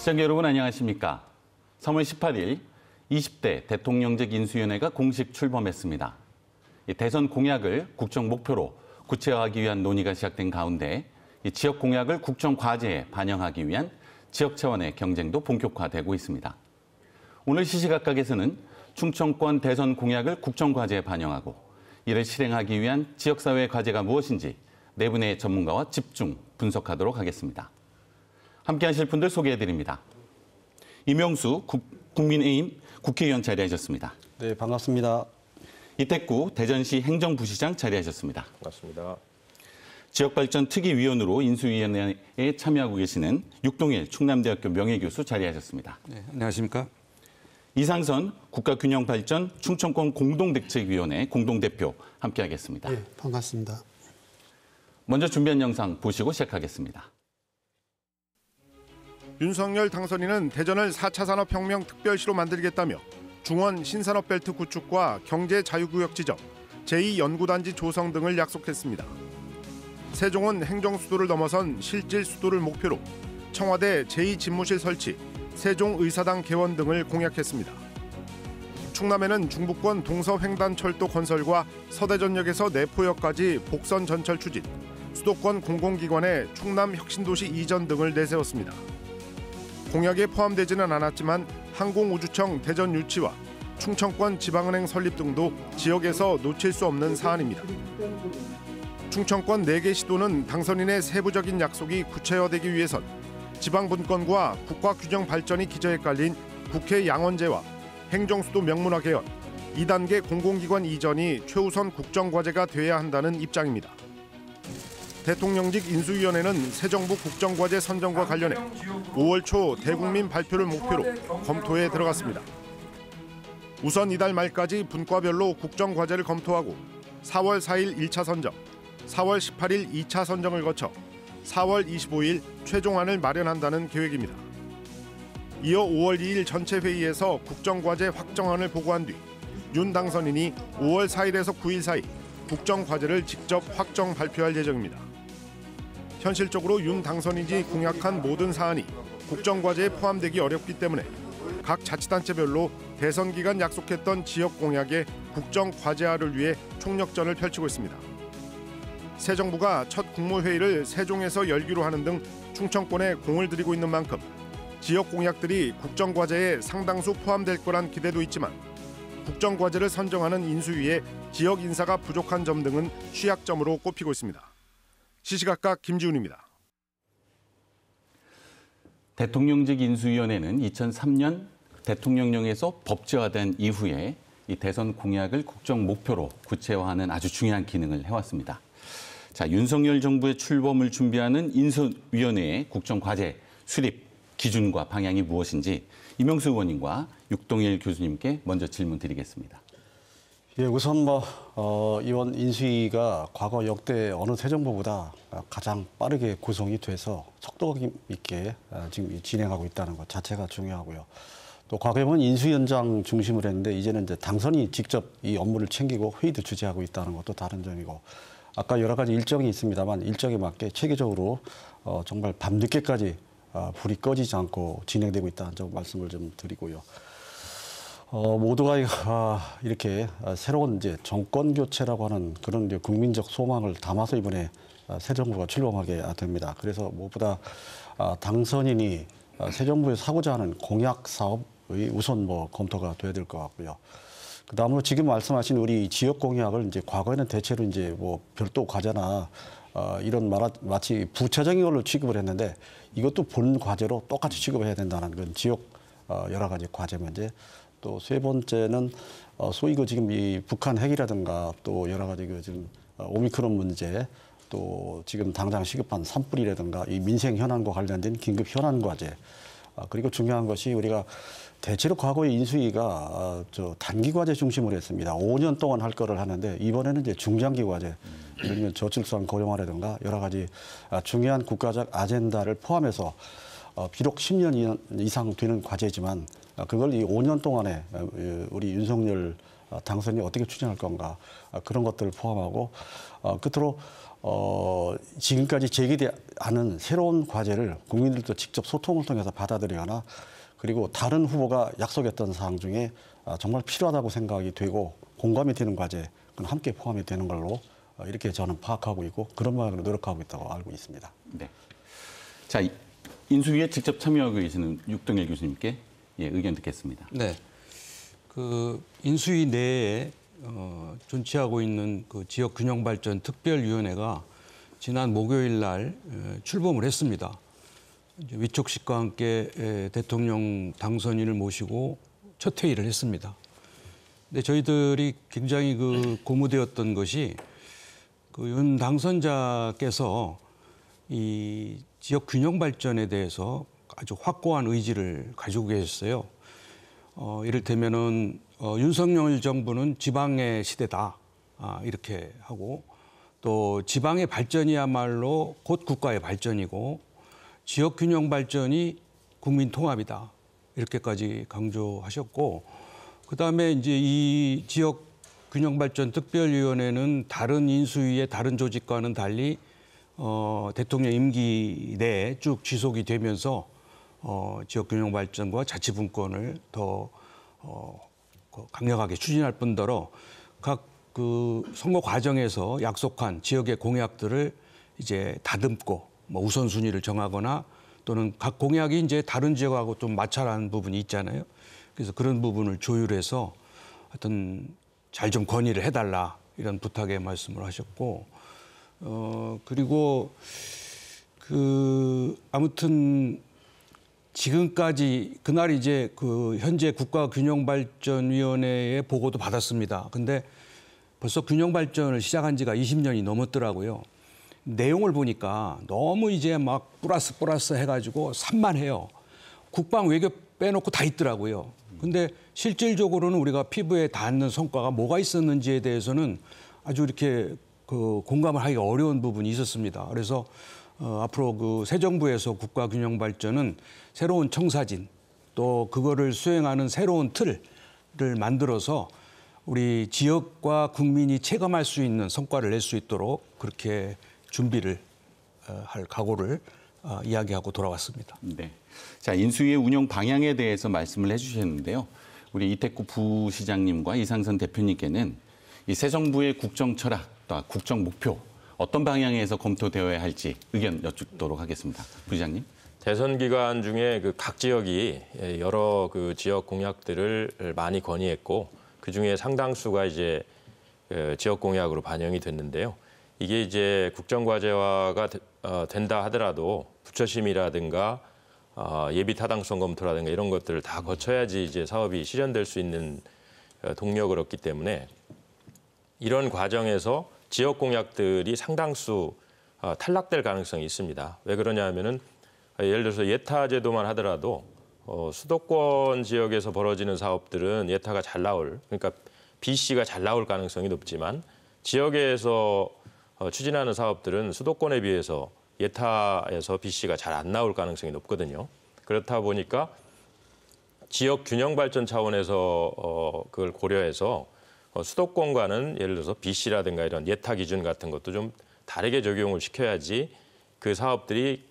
시청자 여러분 안녕하십니까? 3월 18일 20대 대통령직 인수위원회가 공식 출범했습니다. 대선 공약을 국정 목표로 구체화하기 위한 논의가 시작된 가운데 지역 공약을 국정 과제에 반영하기 위한 지역 차원의 경쟁도 본격화되고 있습니다. 오늘 시시각각에서는 충청권 대선 공약을 국정 과제에 반영하고 이를 실행하기 위한 지역사회의 과제가 무엇인지 네 분의 전문가와 집중 분석하도록 하겠습니다. 함께 하실 분들 소개해드립니다. 이명수 국민의힘 국회의원 자리하셨습니다. 네, 반갑습니다. 이택구 대전시 행정부시장 자리하셨습니다. 반갑습니다. 지역발전특위위원으로 인수위원회에 참여하고 계시는 육동일 충남대학교 명예교수 자리하셨습니다. 네, 안녕하십니까? 이상선 국가균형발전 충청권 공동대책위원회 공동대표 함께하겠습니다. 네, 반갑습니다. 먼저 준비한 영상 보시고 시작하겠습니다. 윤석열 당선인은 대전을 4차 산업혁명 특별시로 만들겠다며 중원 신산업벨트 구축과 경제자유구역 지정, 제2연구단지 조성 등을 약속했습니다. 세종은 행정수도를 넘어선 실질수도를 목표로 청와대 제2집무실 설치, 세종의사당 개원 등을 공약했습니다. 충남에는 중부권 동서횡단철도 건설과 서대전역에서 내포역까지 복선 전철 추진, 수도권 공공기관의 충남혁신도시 이전 등을 내세웠습니다. 공약에 포함되지는 않았지만 항공우주청 대전 유치와 충청권 지방은행 설립 등도 지역에서 놓칠 수 없는 사안입니다. 충청권 4개 시도는 당선인의 세부적인 약속이 구체화되기 위해선 지방분권과 국가규정 발전이 기저에 깔린 국회 양원제와 행정수도 명문화 개헌, 2단계 공공기관 이전이 최우선 국정과제가 돼야 한다는 입장입니다. 대통령직 인수위원회는 새 정부 국정과제 선정과 관련해 5월 초 대국민 발표를 목표로 검토에 들어갔습니다. 우선 이달 말까지 분과별로 국정과제를 검토하고 4월 4일 1차 선정, 4월 18일 2차 선정을 거쳐 4월 25일 최종안을 마련한다는 계획입니다. 이어 5월 2일 전체 회의에서 국정과제 확정안을 보고한 뒤 윤 당선인이 5월 4일에서 9일 사이 국정과제를 직접 확정 발표할 예정입니다. 현실적으로 윤 당선인이 공약한 모든 사안이 국정과제에 포함되기 어렵기 때문에 각 자치단체별로 대선 기간 약속했던 지역 공약의 국정과제화를 위해 총력전을 펼치고 있습니다. 새 정부가 첫 국무회의를 세종에서 열기로 하는 등 충청권에 공을 들이고 있는 만큼 지역 공약들이 국정과제에 상당수 포함될 거란 기대도 있지만 국정과제를 선정하는 인수위에 지역 인사가 부족한 점 등은 취약점으로 꼽히고 있습니다. 시시각각 김지훈입니다. 대통령직 인수위원회는 2003년 대통령령에서 법제화된 이후에 이 대선 공약을 국정 목표로 구체화하는 아주 중요한 기능을 해왔습니다. 자, 윤석열 정부의 출범을 준비하는 인수위원회의 국정과제 수립 기준과 방향이 무엇인지 이명수 의원님과 육동일 교수님께 먼저 질문 드리겠습니다. 예, 우선 이번 인수위가 과거 역대 어느 새 정부보다 가장 빠르게 구성이 돼서 속도감 있게 지금 진행하고 있다는 것 자체가 중요하고요. 또 과거에 보면 인수위원장 중심으로 했는데 이제는 이제 당선이 직접 이 업무를 챙기고 회의도 주재하고 있다는 것도 다른 점이고 아까 여러 가지 일정이 있습니다만 일정에 맞게 체계적으로 정말 밤늦게까지 불이 꺼지지 않고 진행되고 있다는 점 말씀을 좀 드리고요. 모두가 이렇게 새로운 이제 정권 교체라고 하는 그런 이제 국민적 소망을 담아서 이번에 새 정부가 출범하게 됩니다. 그래서 무엇보다 당선인이 새 정부에서 하고자 하는 공약 사업의 우선 검토가 돼야 될 것 같고요. 그다음으로 지금 말씀하신 우리 지역 공약을 이제 과거에는 대체로 이제 별도 과제나 이런 마치 부차적인 걸로 취급을 했는데 이것도 본 과제로 똑같이 취급해야 된다는 건 지역 여러 가지 과제 문제. 또 세 번째는 소위 지금 이 북한 핵이라든가 또 여러 가지 지금 오미크론 문제 또 지금 당장 시급한 산불이라든가 이 민생 현안과 관련된 긴급 현안 과제 그리고 중요한 것이 우리가 대체로 과거의 인수위가 단기 과제 중심으로 했습니다. 5년 동안 할 거를 하는데 이번에는 이제 중장기 과제, 예를 들면 저출산 고령화라든가 여러 가지 중요한 국가적 아젠다를 포함해서 비록 10년 이상 되는 과제지만 그걸 이 5년 동안에 우리 윤석열 당선이 어떻게 추진할 건가 그런 것들을 포함하고 끝으로 지금까지 제기되는 새로운 과제를 국민들도 직접 소통을 통해서 받아들이거나 그리고 다른 후보가 약속했던 사항 중에 정말 필요하다고 생각이 되고 공감이 되는 과제, 그건 함께 포함이 되는 걸로 이렇게 저는 파악하고 있고 그런 방향으로 노력하고 있다고 알고 있습니다. 네. 자, 인수위에 직접 참여하고 계시는 육동일 교수님께 의견 듣겠습니다. 네. 그 인수위 내에 존치하고 있는 그 지역균형발전 특별위원회가 지난 목요일 날 출범을 했습니다. 이제 위촉식과 함께 대통령 당선인을 모시고 첫 회의를 했습니다. 근데 저희들이 굉장히 그 고무되었던 것이 그 윤 당선자께서 이 지역 균형 발전에 대해서 아주 확고한 의지를 가지고 계셨어요. 이를테면은 윤석열 정부는 지방의 시대다 이렇게 하고 또 지방의 발전이야말로 곧 국가의 발전이고 지역 균형 발전이 국민 통합이다 이렇게까지 강조하셨고 그다음에 이제 이 지역 균형 발전 특별위원회는 다른 인수위의 다른 조직과는 달리 대통령 임기 내에 쭉 지속이 되면서 지역 균형 발전과 자치 분권을 더 강력하게 추진할 뿐더러 각 그 선거 과정에서 약속한 지역의 공약들을 이제 다듬고 뭐 우선순위를 정하거나 또는 각 공약이 이제 다른 지역하고 좀 마찰하는 부분이 있잖아요. 그래서 그런 부분을 조율해서 하여튼 잘 좀 건의를 해달라 이런 부탁의 말씀을 하셨고 그리고 아무튼 지금까지 그날 이제 그 현재 국가균형발전위원회의 보고도 받았습니다. 근데 벌써 균형발전을 시작한 지가 20년이 넘었더라고요. 내용을 보니까 너무 이제 막 플러스 해가지고 산만해요. 국방 외교 빼놓고 다 있더라고요. 근데 실질적으로는 우리가 피부에 닿는 성과가 뭐가 있었는지에 대해서는 아주 이렇게 그 공감을 하기가 어려운 부분이 있었습니다. 그래서 앞으로 그 새 정부에서 국가균형발전은 새로운 청사진 또 그거를 수행하는 새로운 틀을 만들어서 우리 지역과 국민이 체감할 수 있는 성과를 낼 수 있도록 그렇게 준비를 할 각오를 이야기하고 돌아왔습니다. 네. 자, 인수위의 운영 방향에 대해서 말씀을 해주셨는데요. 우리 이태구 부시장님과 이상선 대표님께는 이 새 정부의 국정 철학, 또 국정 목표 어떤 방향에서 검토되어야 할지 의견 여쭙도록 하겠습니다. 부시장님. 대선 기간 중에 그 각 지역이 여러 그 지역 공약들을 많이 건의했고 그 중에 상당수가 이제 지역 공약으로 반영이 됐는데요. 이게 이제 국정과제화가 된다 하더라도 부처심이라든가 예비 타당성 검토라든가 이런 것들을 다 거쳐야지 이제 사업이 실현될 수 있는 동력을 얻기 때문에 이런 과정에서 지역 공약들이 상당수 탈락될 가능성이 있습니다. 왜 그러냐 하면은 예를 들어서 예타 제도만 하더라도 수도권 지역에서 벌어지는 사업들은 예타가 잘 나올, 그러니까 BC가 잘 나올 가능성이 높지만 지역에서 추진하는 사업들은 수도권에 비해서 예타에서 BC가 잘 안 나올 가능성이 높거든요. 그렇다 보니까 지역 균형 발전 차원에서 그걸 고려해서 수도권과는 예를 들어서 BC라든가 이런 예타 기준 같은 것도 좀 다르게 적용을 시켜야지 그 사업들이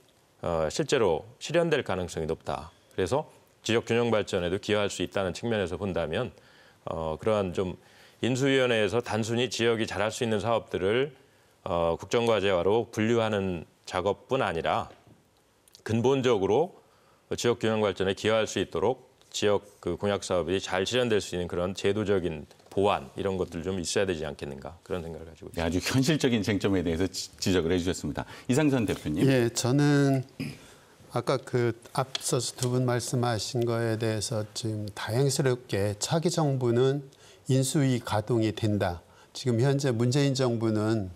실제로 실현될 가능성이 높다. 그래서 지역 균형 발전에도 기여할 수 있다는 측면에서 본다면 그러한 좀 인수위원회에서 단순히 지역이 잘할 수 있는 사업들을 국정과제화로 분류하는 작업뿐 아니라 근본적으로 지역 균형 발전에 기여할 수 있도록 지역 그 공약 사업이 잘 실현될 수 있는 그런 제도적인 보완 이런 것들 좀 있어야 되지 않겠는가 그런 생각을 가지고 있습니다. 네, 아주 현실적인 쟁점에 대해서 지적을 해주셨습니다. 이상선 대표님. 예, 저는 아까 그 앞서서 두 분 말씀하신 거에 대해서 지금 다행스럽게 차기 정부는 인수위 가동이 된다. 지금 현재 문재인 정부는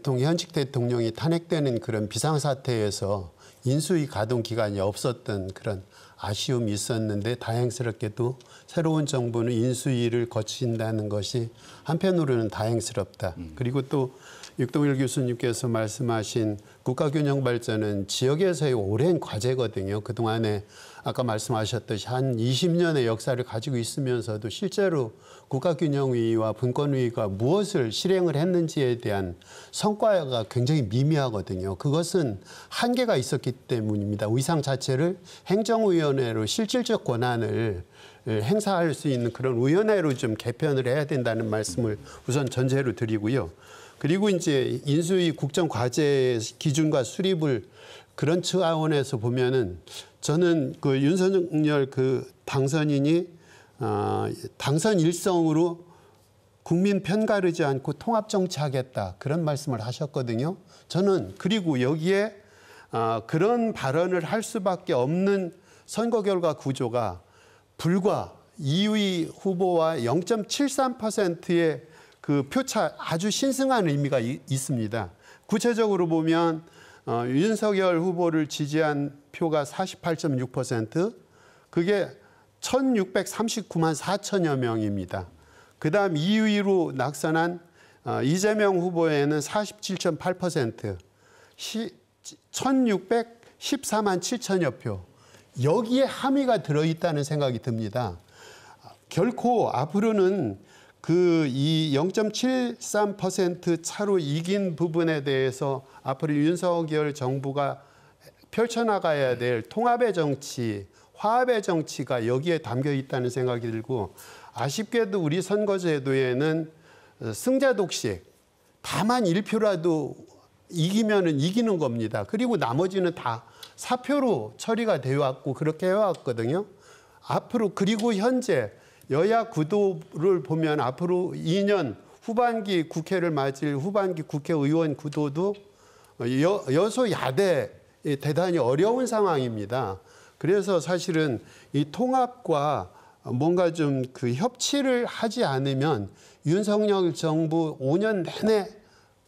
현직 대통령이 탄핵되는 그런 비상사태에서 인수위 가동 기간이 없었던 그런 아쉬움이 있었는데 다행스럽게도 새로운 정부는 인수위를 거친다는 것이 한편으로는 다행스럽다. 그리고 또 육동일 교수님께서 말씀하신 국가균형 발전은 지역에서의 오랜 과제거든요. 그동안에 아까 말씀하셨듯이 한 20년의 역사를 가지고 있으면서도 실제로 국가균형위와 분권위가 무엇을 실행을 했는지에 대한 성과가 굉장히 미미하거든요. 그것은 한계가 있었기 때문입니다. 의상 자체를 행정위원회로 실질적 권한을 행사할 수 있는 그런 위원회로 좀 개편을 해야 된다는 말씀을 우선 전제로 드리고요. 그리고 이제 인수위 국정과제 기준과 수립을 그런 차원에서 보면은 저는 그 윤석열 그 당선인이 당선 일성으로 국민 편가르지 않고 통합 정치하겠다 그런 말씀을 하셨거든요. 저는 그리고 여기에 그런 발언을 할 수밖에 없는 선거 결과 구조가 불과 2위 후보와 0.73%의 그 표차 아주 신승한 의미가 있습니다. 구체적으로 보면 윤석열 후보를 지지한 표가 48.6%, 그게 1,639만 4천여 명입니다. 그다음 2위로 낙선한 이재명 후보에는 47.8%, 1,614만 7천여 표. 여기에 함의가 들어있다는 생각이 듭니다. 결코 앞으로는 그 이 0.73% 차로 이긴 부분에 대해서 앞으로 윤석열 정부가 펼쳐나가야 될 통합의 정치, 화합의 정치가 여기에 담겨 있다는 생각이 들고, 아쉽게도 우리 선거제도에는 승자 독식, 다만 1표라도 이기면은 이기는 겁니다. 그리고 나머지는 다 사표로 처리가 되어 왔고 그렇게 해왔거든요. 앞으로 그리고 현재 여야 구도를 보면 앞으로 2년 후반기 국회를 맞을 후반기 국회의원 구도도 여소야대 대단히 어려운 상황입니다. 그래서 사실은 이 통합과 뭔가 좀 그 협치를 하지 않으면 윤석열 정부 5년 내내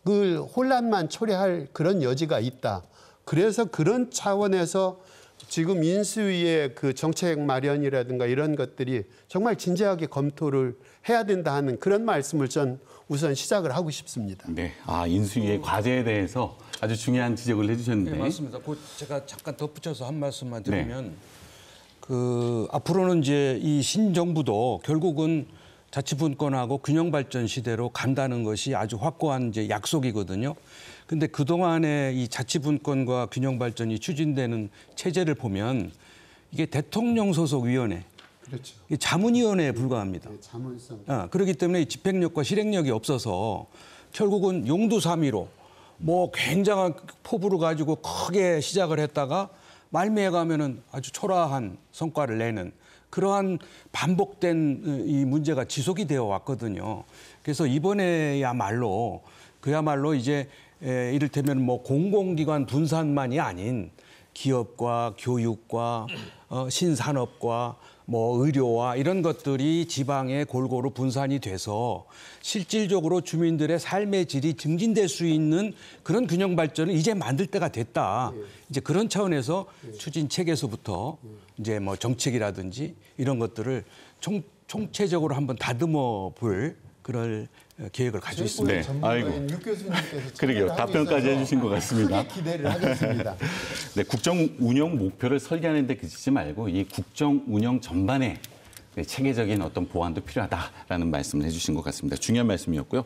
그 혼란만 초래할 그런 여지가 있다. 그래서 그런 차원에서 지금 인수위의 그 정책 마련이라든가 이런 것들이 정말 진지하게 검토를 해야 된다 하는 그런 말씀을 전 우선 시작을 하고 싶습니다. 네, 인수위의 과제에 대해서 아주 중요한 지적을 해주셨는데. 네, 맞습니다. 제가 잠깐 덧붙여서 한 말씀만 드리면, 앞으로는 이제 이 신정부도 결국은 자치분권하고 균형발전 시대로 간다는 것이 아주 확고한 이제 약속이거든요. 근데 그동안의 이 자치분권과 균형발전이 추진되는 체제를 보면 이게 대통령 소속 위원회, 그렇죠. 자문위원회에 불과합니다. 네, 자문성. 그렇기 때문에 집행력과 실행력이 없어서 결국은 용두사미로 뭐 굉장한 포부를 가지고 크게 시작을 했다가 말미에 가면은 아주 초라한 성과를 내는 그러한 반복된 이 문제가 지속이 되어 왔거든요. 그래서 이번에야말로 그야말로 이제 이를테면 뭐 공공기관 분산만이 아닌 기업과 교육과 신산업과 뭐 의료와 이런 것들이 지방에 골고루 분산이 돼서 실질적으로 주민들의 삶의 질이 증진될 수 있는 그런 균형 발전을 이제 만들 때가 됐다. 이제 그런 차원에서 추진 체계에서부터 이제 뭐 정책이라든지 이런 것들을 총체적으로 한번 다듬어 볼 그럴 계획을 가지고 있습니다. 네, 아이고. 육 교수님께서 그러게요. 답변까지 해주신 것 같습니다. 크게 기대를 하겠습니다. 네, 국정 운영 목표를 설계하는 데 그치지 말고 이 국정 운영 전반에 체계적인 어떤 보완도 필요하다라는 말씀을 해주신 것 같습니다. 중요한 말씀이었고요.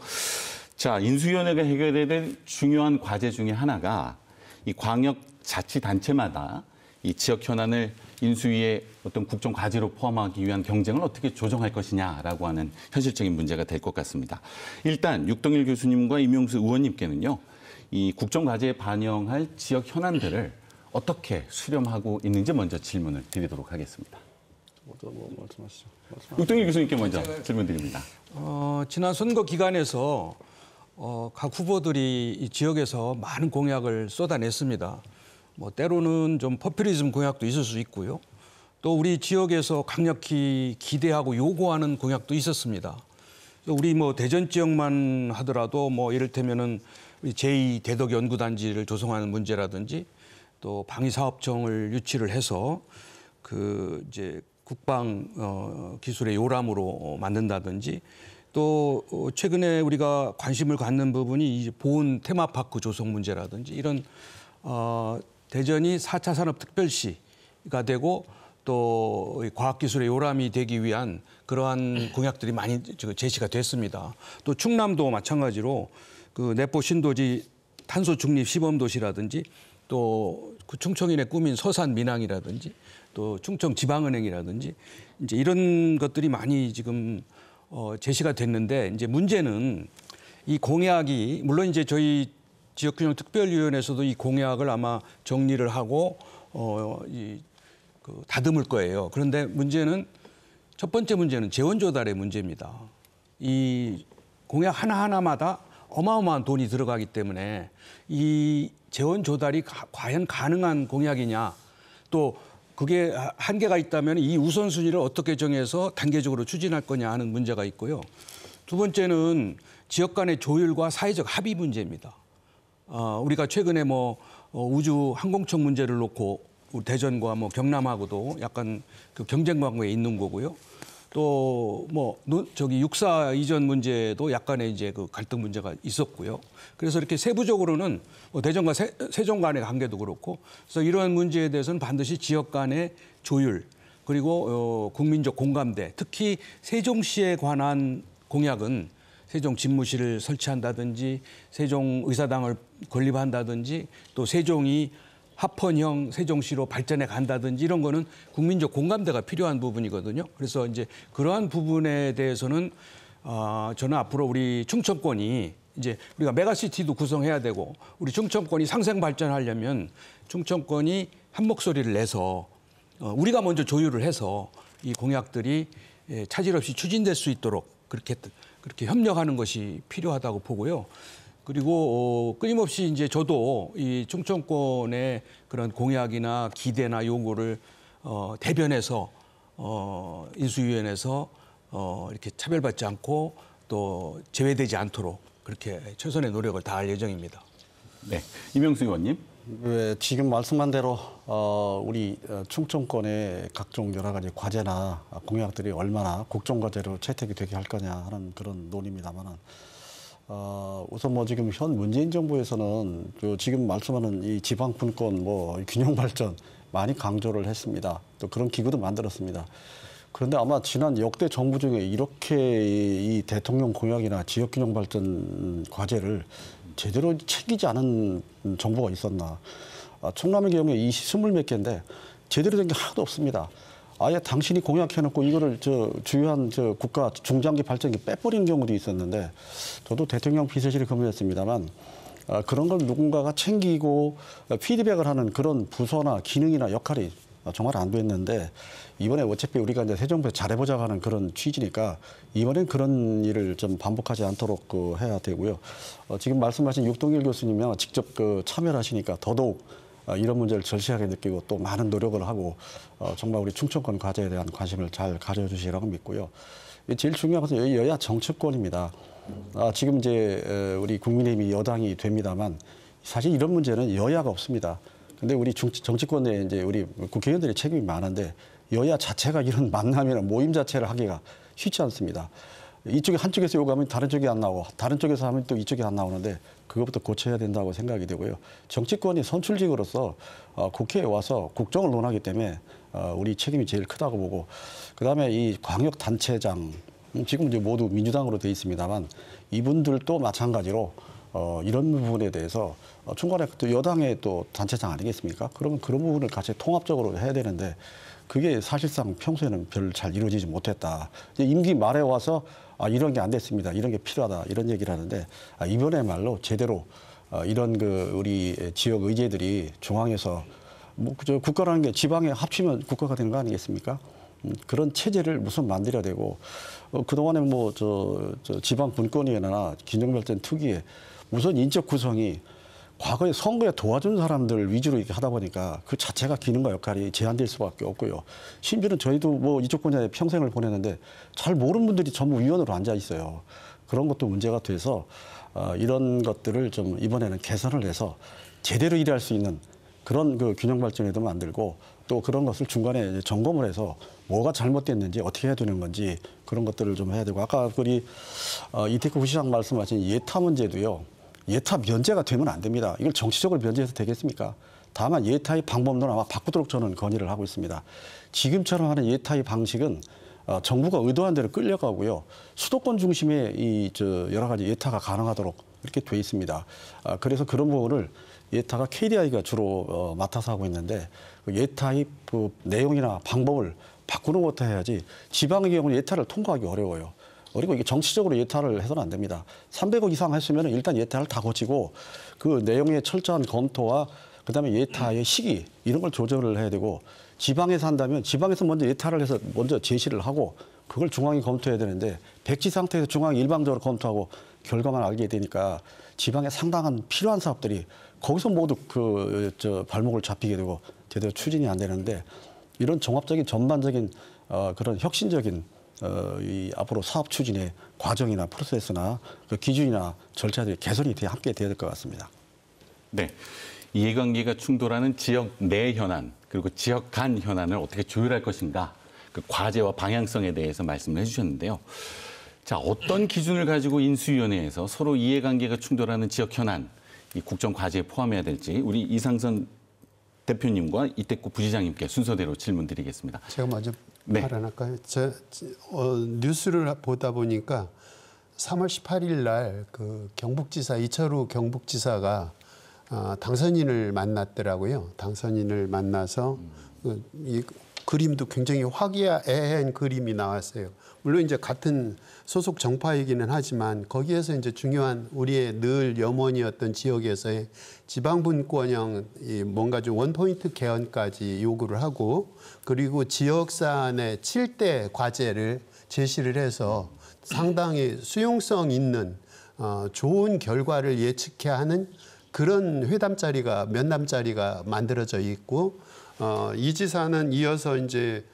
자, 인수위원회가 해결해야 될 중요한 과제 중에 하나가 이 광역자치단체마다 이 지역 현안을 인수위의 어떤 국정 과제로 포함하기 위한 경쟁을 어떻게 조정할 것이냐라고 하는 현실적인 문제가 될 것 같습니다. 일단 육동일 교수님과 임용수 의원님께는요, 이 국정 과제에 반영할 지역 현안들을 어떻게 수렴하고 있는지 먼저 질문을 드리도록 하겠습니다. 말씀하시죠. 육동일 교수님께 먼저 질문드립니다. 지난 선거 기간에서 각 후보들이 이 지역에서 많은 공약을 쏟아냈습니다. 뭐 때로는 좀 포퓰리즘 공약도 있을 수 있고요. 또 우리 지역에서 강력히 기대하고 요구하는 공약도 있었습니다. 우리 뭐 대전 지역만 하더라도 뭐 이를테면은 우리 제2대덕연구단지를 조성하는 문제라든지 또 방위사업청을 유치를 해서 그 이제 국방 기술의 요람으로 만든다든지 또 최근에 우리가 관심을 갖는 부분이 이 보은 테마파크 조성 문제라든지 이런 대전이 4차 산업특별시가 되고 또 과학기술의 요람이 되기 위한 그러한 공약들이 많이 제시가 됐습니다. 또 충남도 마찬가지로 그 내포 신도시 탄소 중립 시범 도시라든지 또 그 충청인의 꿈인 서산 민항이라든지 또 충청 지방은행이라든지 이제 이런 것들이 많이 지금 제시가 됐는데 이제 문제는 이 공약이 물론 이제 저희 지역균형특별위원회에서도 이 공약을 아마 정리를 하고 다듬을 거예요. 그런데 문제는 첫 번째 문제는 재원 조달의 문제입니다. 이 공약 하나하나마다 어마어마한 돈이 들어가기 때문에 이 재원 조달이 과연 가능한 공약이냐, 또 그게 한계가 있다면 이 우선순위를 어떻게 정해서 단계적으로 추진할 거냐 하는 문제가 있고요. 두 번째는 지역 간의 조율과 사회적 합의 문제입니다. 우리가 최근에 우주 항공청 문제를 놓고 우리 대전과 경남하고도 약간 그 경쟁 관계에 있는 거고요. 또 육사 이전 문제도 약간의 이제 그 갈등 문제가 있었고요. 그래서 이렇게 세부적으로는 대전과 세종 간의 관계도 그렇고, 그래서 이러한 문제에 대해서는 반드시 지역 간의 조율 그리고 국민적 공감대, 특히 세종시에 관한 공약은 세종 집무실을 설치한다든지 세종 의사당을 건립한다든지 또 세종이 합헌형 세종시로 발전해 간다든지 이런 거는 국민적 공감대가 필요한 부분이거든요. 그래서 이제 그러한 부분에 대해서는 저는 앞으로 우리 충청권이 이제 우리가 메가시티도 구성해야 되고 우리 충청권이 상생 발전하려면 충청권이 한 목소리를 내서 우리가 먼저 조율을 해서 이 공약들이 차질 없이 추진될 수 있도록 그렇게 협력하는 것이 필요하다고 보고요. 그리고 끊임없이 이제 저도 이 충청권의 그런 공약이나 기대나 요구를 대변해서 인수위원회에서 이렇게 차별받지 않고 또 제외되지 않도록 그렇게 최선의 노력을 다할 예정입니다. 네, 이명수 의원님. 네, 지금 말씀한 대로 우리 충청권의 각종 여러 가지 과제나 공약들이 얼마나 국정과제로 채택이 되게 할 거냐 하는 그런 논의입니다만은. 우선 지금 현 문재인 정부에서는 지금 말씀하는 이 지방 분권 균형 발전 많이 강조를 했습니다. 또 그런 기구도 만들었습니다. 그런데 아마 지난 역대 정부 중에 이렇게 이 대통령 공약이나 지역 균형 발전 과제를 제대로 챙기지 않은 정부가 있었나. 충남의 경우에 20몇 개인데 제대로 된 게 하나도 없습니다. 아예 당신이 공약해놓고 이거를 주요한 국가 중장기 발전기 빼버리는 경우도 있었는데 저도 대통령 비서실에 근무했습니다만 그런 걸 누군가가 챙기고 피드백을 하는 그런 부서나 기능이나 역할이 정말 안 됐는데 이번에 어차피 우리가 이제 새 정부에서 잘해보자고 하는 그런 취지니까 이번엔 그런 일을 좀 반복하지 않도록 해야 되고요. 지금 말씀하신 육동일 교수님이 직접 참여를 하시니까 더더욱 이런 문제를 절실하게 느끼고 또 많은 노력을 하고 정말 우리 충청권 과제에 대한 관심을 잘 가져주시라고 믿고요. 제일 중요한 것은 여야 정치권입니다. 지금 이제 우리 국민의힘이 여당이 됩니다만 사실 이런 문제는 여야가 없습니다. 근데 우리 정치권에 이제 우리 국회의원들의 책임이 많은데 여야 자체가 이런 만남이나 모임 자체를 하기가 쉽지 않습니다. 이쪽에 한쪽에서 요구하면 다른 쪽이 안 나오고 다른 쪽에서 하면 또 이쪽이 안 나오는데 그것부터 고쳐야 된다고 생각이 되고요. 정치권이 선출직으로서 국회에 와서 국정을 논하기 때문에 우리 책임이 제일 크다고 보고 그다음에 이 광역단체장 지금 이제 모두 민주당으로 돼 있습니다만 이분들도 마찬가지로 이런 부분에 대해서 중간에 또 여당의 또 단체장 아니겠습니까? 그러면 그런 부분을 같이 통합적으로 해야 되는데 그게 사실상 평소에는 별 잘 이루어지지 못했다. 임기 말에 와서 이런 게 안 됐습니다. 이런 게 필요하다. 이런 얘기를 하는데 이번에말로 제대로 이런 우리 지역 의제들이 중앙에서 국가라는 게 지방에 합치면 국가가 되는 거 아니겠습니까? 그런 체제를 우선 만들어야 되고 그동안에 지방 분권위원회나 균형발전 특위에 우선 인적 구성이 과거에 선거에 도와준 사람들 위주로 이렇게 하다 보니까 그 자체가 기능과 역할이 제한될 수밖에 없고요. 심지어는 저희도 이쪽 분야에 평생을 보냈는데 잘 모르는 분들이 전부 위원으로 앉아 있어요. 그런 것도 문제가 돼서 이런 것들을 좀 이번에는 개선을 해서 제대로 일할 수 있는 그런 균형 발전에도 만들고 또 그런 것을 중간에 점검을 해서 뭐가 잘못됐는지 어떻게 해야 되는 건지 그런 것들을 좀 해야 되고 아까 우리 이태규 부시장 말씀하신 예타 문제도요. 예타 면제가 되면 안 됩니다. 이걸 정치적으로 면제해서 되겠습니까? 다만 예타입 방법론은 아마 바꾸도록 저는 건의를 하고 있습니다. 지금처럼 하는 예타입 방식은 정부가 의도한 대로 끌려가고요. 수도권 중심의 여러 가지 예타가 가능하도록 이렇게 돼 있습니다. 그래서 그런 부분을 예타가 KDI가 주로 맡아서 하고 있는데 그 예타입 그 내용이나 방법을 바꾸는 것부터 해야지 지방의 경우는 예타를 통과하기 어려워요. 그리고 이게 정치적으로 예타를 해서는 안 됩니다. 300억 이상 했으면 일단 예타를 다 거치고 그 내용의 철저한 검토와 그다음에 예타의 시기 이런 걸 조절을 해야 되고 지방에서 한다면 지방에서 먼저 예타를 해서 먼저 제시를 하고 그걸 중앙이 검토해야 되는데 백지 상태에서 중앙이 일방적으로 검토하고 결과만 알게 되니까 지방에 상당한 필요한 사업들이 거기서 모두 발목을 잡히게 되고 제대로 추진이 안 되는데 이런 종합적인 전반적인 그런 혁신적인 이 앞으로 사업 추진의 과정이나 프로세스나 그 기준이나 절차들이 개선이 함께 돼야 될 것 같습니다. 네. 이해관계가 충돌하는 지역 내 현안 그리고 지역 간 현안을 어떻게 조율할 것인가 그 과제와 방향성에 대해서 말씀을 해주셨는데요. 자, 어떤 기준을 가지고 인수위원회에서 서로 이해관계가 충돌하는 지역 현안 이 국정 과제에 포함해야 될지 우리 이상선 대표님과 이태구 부시장님께 순서대로 질문드리겠습니다. 제가 먼저 네. 발언할까요? 뉴스를 보다 보니까 3월 18일 날 그 경북지사 이철우 경북지사가 당선인을 만났더라고요. 당선인을 만나서 이 그림도 굉장히 화기애애한 그림이 나왔어요. 물론 이제 같은 소속 정파이기는 하지만 거기에서 이제 중요한 우리의 늘 염원이었던 지역에서의 지방분권형 뭔가 좀 원포인트 개헌까지 요구를 하고 그리고 지역 사안의 7대 과제를 제시를 해서 상당히 수용성 있는 좋은 결과를 예측해야 하는 그런 회담 자리가 면담 자리가 만들어져 있고 이 지사는 이어서 이제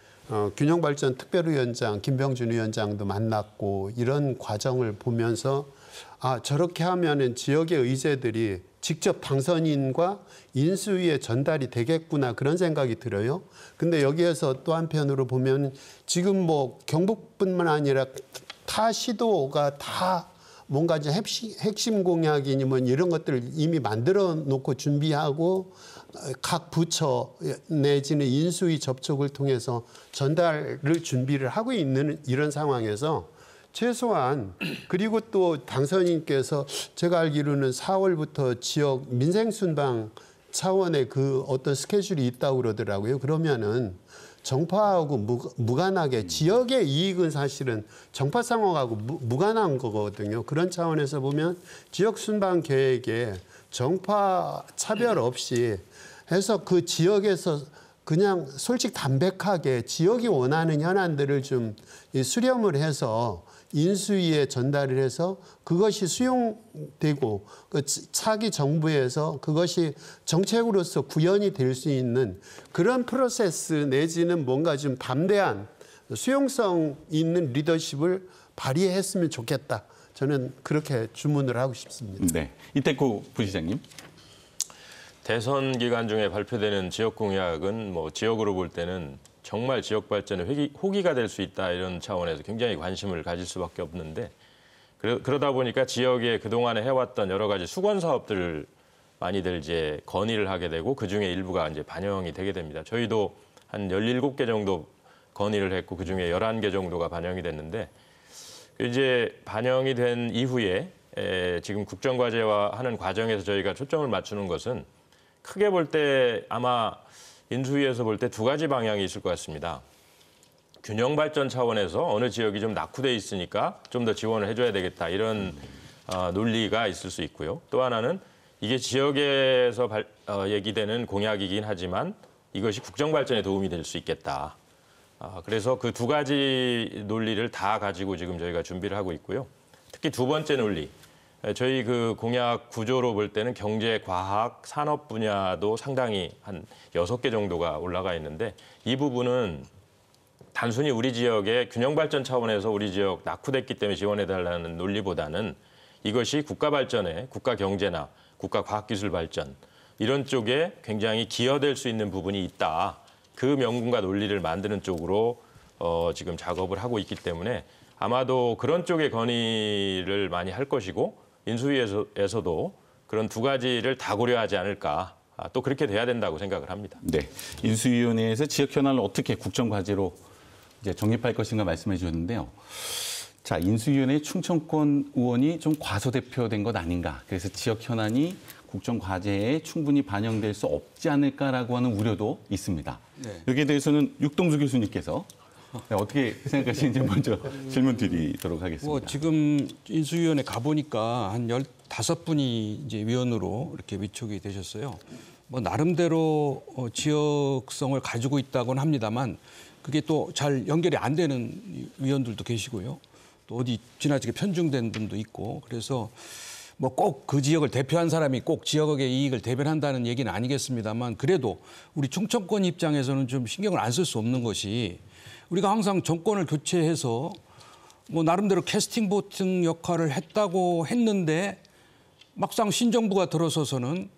균형발전 특별위원장 김병준 위원장도 만났고 이런 과정을 보면서 저렇게 하면은 지역의 의제들이 직접 당선인과 인수위에 전달이 되겠구나 그런 생각이 들어요. 근데 여기에서 또 한편으로 보면 지금 뭐 경북뿐만 아니라 타 시도가 다 뭔가 이제 핵심 공약이니 뭐 이런 것들을 이미 만들어 놓고 준비하고 각 부처 내지는 인수위 접촉을 통해서 전달을 준비를 하고 있는 이런 상황에서 최소한 그리고 또 당선인께서 제가 알기로는 4월부터 지역 민생순방 차원의 그 어떤 스케줄이 있다고 그러더라고요. 그러면은 정파하고 무관하게 지역의 이익은 사실은 정파 상황하고 무관한 거거든요. 그런 차원에서 보면 지역 순방 계획에 정파 차별 없이 해서 그 지역에서 그냥 솔직 담백하게 지역이 원하는 현안들을 좀 수렴을 해서 인수위에 전달을 해서 그것이 수용되고 그 차기 정부에서 그것이 정책으로서 구현이 될 수 있는 그런 프로세스 내지는 뭔가 좀 담대한 수용성 있는 리더십을 발휘했으면 좋겠다. 저는 그렇게 주문을 하고 싶습니다. 네, 이태구 부시장님. 대선 기간 중에 발표되는 지역 공약은 뭐 지역으로 볼 때는 정말 지역 발전에 호기가 될 수 있다 이런 차원에서 굉장히 관심을 가질 수밖에 없는데 그러다 보니까 지역에 그동안에 해왔던 여러 가지 수건 사업들을 많이들 이제 건의를 하게 되고 그중에 일부가 이제 반영이 되게 됩니다. 저희도 한 17개 정도 건의를 했고 그중에 11개 정도가 반영이 됐는데 이제 반영이 된 이후에 지금 국정과제화하는 과정에서 저희가 초점을 맞추는 것은 크게 볼 때 아마 인수위에서 볼 때 두 가지 방향이 있을 것 같습니다. 균형 발전 차원에서 어느 지역이 좀 낙후돼 있으니까 좀 더 지원을 해줘야 되겠다 이런 논리가 있을 수 있고요. 또 하나는 이게 지역에서 얘기되는 공약이긴 하지만 이것이 국정 발전에 도움이 될 수 있겠다. 그래서 그 두 가지 논리를 다 가지고 지금 저희가 준비를 하고 있고요. 특히 두 번째 논리. 저희 그 공약 구조로 볼 때는 경제, 과학, 산업 분야도 상당히 한 6개 정도가 올라가 있는데 이 부분은 단순히 우리 지역의 균형 발전 차원에서 우리 지역 낙후됐기 때문에 지원해달라는 논리보다는 이것이 국가 발전에 국가 경제나 국가 과학기술 발전 이런 쪽에 굉장히 기여될 수 있는 부분이 있다. 그 명분과 논리를 만드는 쪽으로 지금 작업을 하고 있기 때문에 아마도 그런 쪽의 건의를 많이 할 것이고 인수위에서도 그런 두 가지를 다 고려하지 않을까 또 그렇게 돼야 된다고 생각을 합니다. 네, 인수위원회에서 지역 현안을 어떻게 국정 과제로 이제 정립할 것인가 말씀해 주셨는데요. 자, 인수위원회 충청권 의원이 좀 과소대표된 것 아닌가. 그래서 지역 현안이 국정 과제에 충분히 반영될 수 없지 않을까라고 하는 우려도 있습니다. 네. 여기에 대해서는 육동수 교수님께서 어떻게 생각하시는지 먼저 질문 드리도록 하겠습니다. 뭐 지금 인수위원회 가보니까 한 15분이 이제 위원으로 이렇게 위촉이 되셨어요. 뭐 나름대로 지역성을 가지고 있다고는 합니다만 그게 또 잘 연결이 안 되는 위원들도 계시고요. 또 어디 지나치게 편중된 분도 있고 그래서 뭐 꼭 그 지역을 대표한 사람이 꼭 지역의 이익을 대변한다는 얘기는 아니겠습니다만 그래도 우리 충청권 입장에서는 좀 신경을 안 쓸 수 없는 것이 우리가 항상 정권을 교체해서 뭐 나름대로 캐스팅 보팅 역할을 했다고 했는데 막상 신정부가 들어서서는